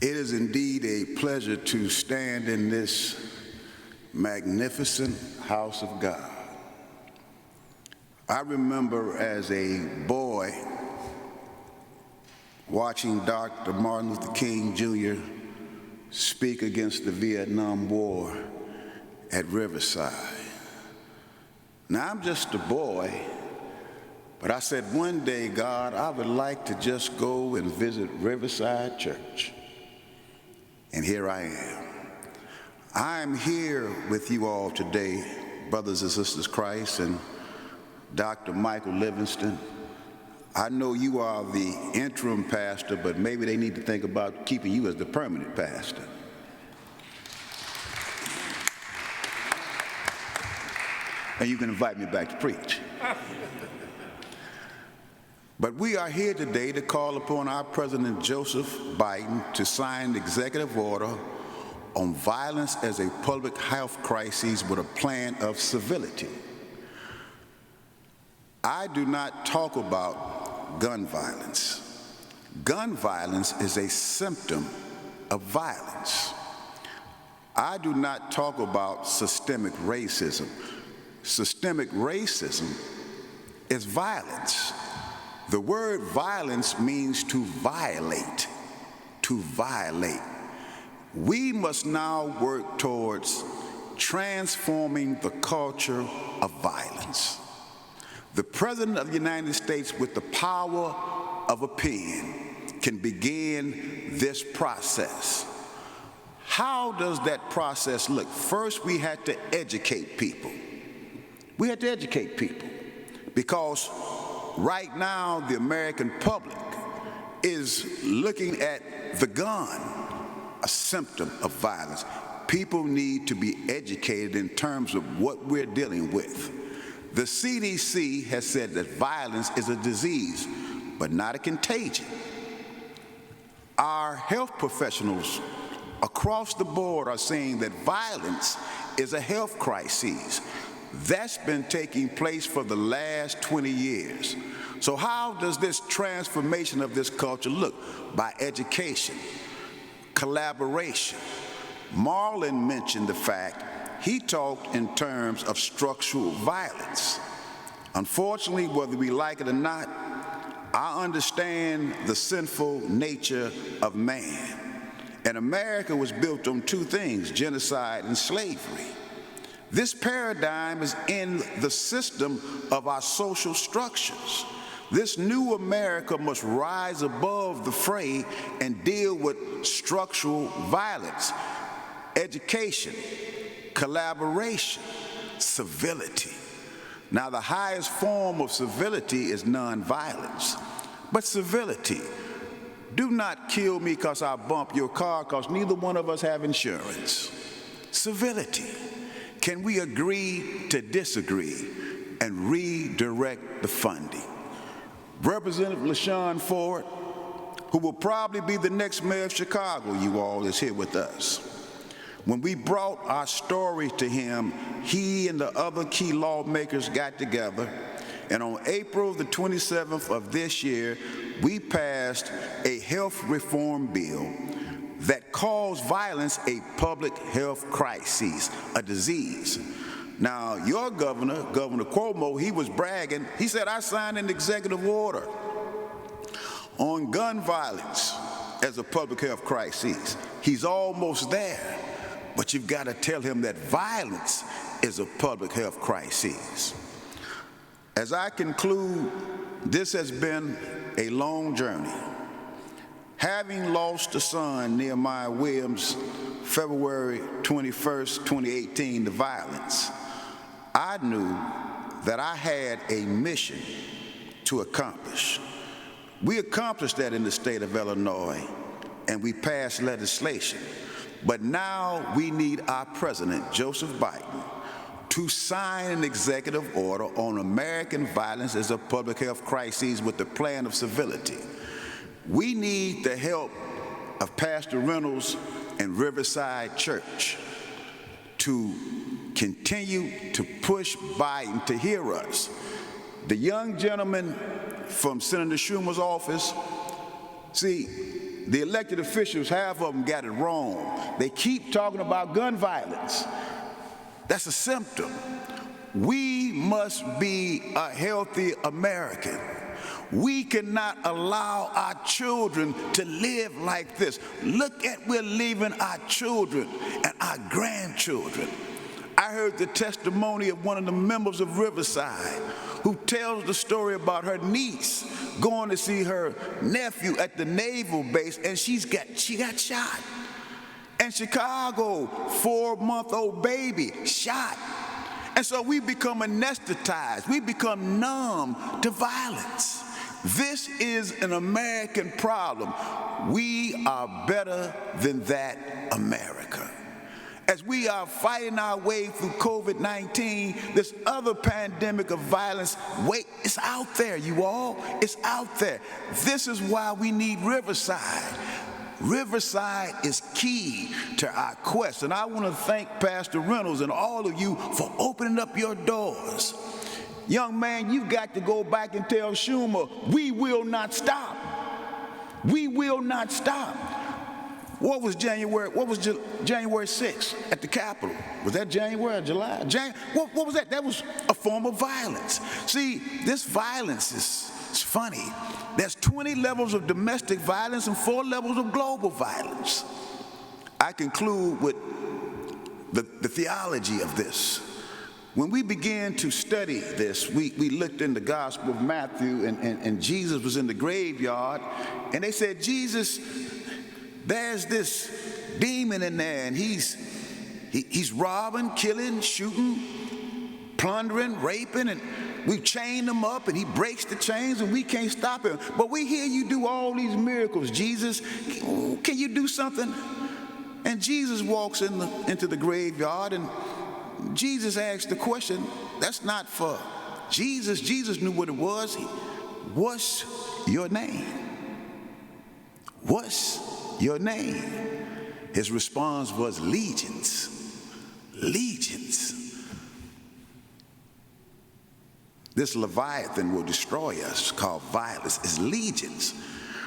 It is indeed a pleasure to stand in this magnificent house of God. I remember as a boy watching Dr. Martin Luther King Jr. speak against the Vietnam War at Riverside. Now, I'm just a boy, but I said, one day, God, I would like to just go and visit Riverside Church. And here I am. I'm here with you all today, brothers and sisters Christ, and Dr. Michael Livingston. I know you are the interim pastor, but maybe they need to think about keeping you as the permanent pastor. And you can invite me back to preach. But we are here today to call upon our President Joseph Biden to sign an executive order on violence as a public health crisis with a plan of civility. I do not talk about gun violence. Gun violence is a symptom of violence. I do not talk about systemic racism. Systemic racism is violence. The word violence means to violate, to violate. We must now work towards transforming the culture of violence. The President of the United States, with the power of a pen, can begin this process. How does that process look? First, we had to educate people. We had to educate people because right now the American public is looking at the gun, a symptom of violence. People need to be educated in terms of what we're dealing with. The CDC has said that violence is a disease, but not a contagion. Our health professionals across the board are saying that violence is a health crisis. That's been taking place for the last 20 years. So how does this transformation of this culture look? By education, collaboration. Marlon mentioned the fact he talked in terms of structural violence. Unfortunately, whether we like it or not, I understand the sinful nature of man. And America was built on two things, genocide and slavery. This paradigm is in the system of our social structures. This new America must rise above the fray and deal with structural violence, education, collaboration, civility. Now, the highest form of civility is nonviolence, but civility. Do not kill me because I bump your car, because neither one of us have insurance. Civility. Can we agree to disagree and redirect the funding? Representative LaShawn Ford, who will probably be the next mayor of Chicago, you all, is here with us. When we brought our story to him, he and the other key lawmakers got together, and on April the 27th of this year, we passed a health reform bill that calls violence a public health crisis, a disease. Now, your governor, Governor Cuomo, he was bragging. He said, I signed an executive order on gun violence as a public health crisis. He's almost there, but you've got to tell him that violence is a public health crisis. As I conclude, this has been a long journey. Having lost a son, Nehemiah Williams, February 21st, 2018, to violence, I knew that I had a mission to accomplish. We accomplished that in the state of Illinois, and we passed legislation. But now we need our president, Joseph Biden, to sign an executive order on American violence as a public health crisis with the plan of civility. We need the help of Pastor Reynolds and Riverside Church to continue to push Biden to hear us. The young gentleman from Senator Schumer's office, see, the elected officials, half of them got it wrong. They keep talking about gun violence. That's a symptom. We must be a healthy American. We cannot allow our children to live like this. Look at we're leaving our children and our grandchildren. I heard the testimony of one of the members of Riverside who tells the story about her niece going to see her nephew at the naval base, and she got shot. In Chicago, 4-month-old baby shot. And so we become anesthetized. We become numb to violence. This is an American problem. We are better than that, America. As we are fighting our way through COVID-19, this other pandemic of violence, it's out there, you all. It's out there. This is why we need Riverside. Riverside is key to our quest. And I want to thank Pastor Reynolds and all of you for opening up your doors. Young man, you've got to go back and tell Schumer, we will not stop. We will not stop. What was January 6th at the Capitol? Was that January or July? What was that? That was a form of violence. See, this violence is funny. There's 20 levels of domestic violence and 4 levels of global violence. I conclude with the theology of this. When we began to study this, we looked in the Gospel of Matthew, and Jesus was in the graveyard, and they said, Jesus, there's this demon in there, and he's robbing, killing, shooting, plundering, raping, and we've chained him up, and he breaks the chains, and we can't stop him. But we hear you do all these miracles. Jesus, can you do something? And Jesus walks into the graveyard, and Jesus asked the question. That's not for Jesus. Jesus knew what it was. What's your name? What's your name? His response was legions. Legions. This Leviathan will destroy us, called violence, is legions.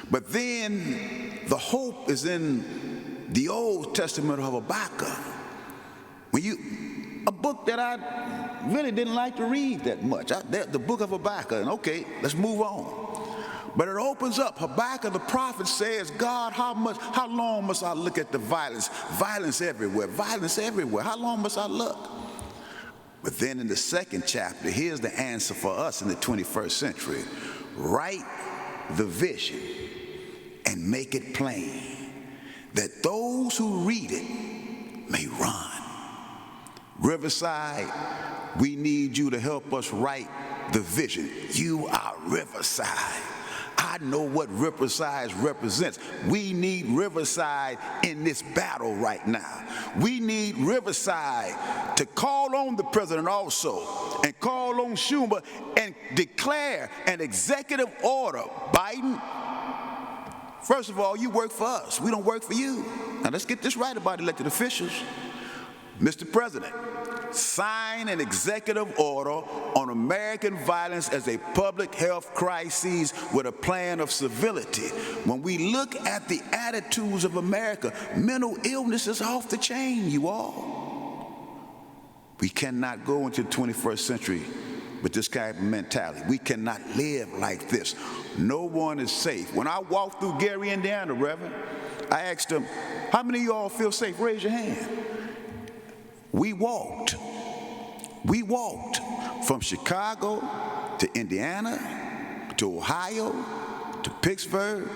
But then the hope is in the Old Testament of Habakkuk. A book that I really didn't like to read that much, the book of Habakkuk, and okay, let's move on. But it opens up. Habakkuk the prophet says, God, how long must I look at the violence? Violence everywhere, violence everywhere. How long must I look? But then in the second chapter, here's the answer for us in the 21st century. Write the vision and make it plain, that those who read it may run. Riverside, we need you to help us write the vision. You are Riverside. I know what Riverside represents. We need Riverside in this battle right now. We need Riverside to call on the president also, and call on Schumer and declare an executive order. Biden, first of all, you work for us. We don't work for you. Now let's get this right about elected officials. Mr. President, sign an executive order on American violence as a public health crisis with a plan of civility. When we look at the attitudes of America, mental illness is off the chain, you all. We cannot go into the 21st century with this kind of mentality. We cannot live like this. No one is safe. When I walked through Gary, Indiana, Reverend, I asked them, how many of y'all feel safe? Raise your hand. We walked from Chicago to Indiana, to Ohio, to Pittsburgh,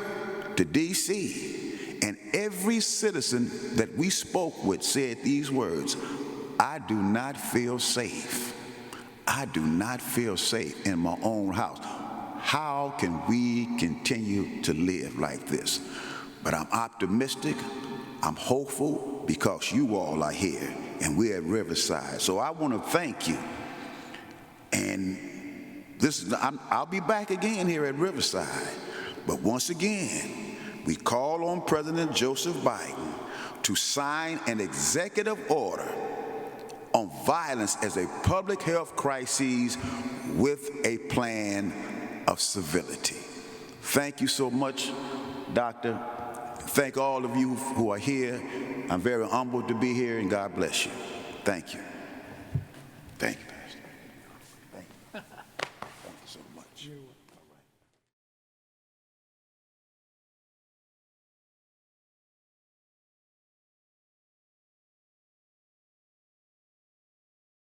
to D.C. And every citizen that we spoke with said these words, I do not feel safe. I do not feel safe in my own house. How can we continue to live like this? But I'm optimistic, I'm hopeful, because you all are here. And we're at Riverside. So I want to thank you. And I'll be back again here at Riverside. But once again, we call on President Joseph Biden to sign an executive order on violence as a public health crisis with a plan of civility. Thank you so much, Doctor. thank all of you who are here. I'm very humbled to be here, and God bless you. Thank you. Thank you, Pastor. Thank you. Thank you so much.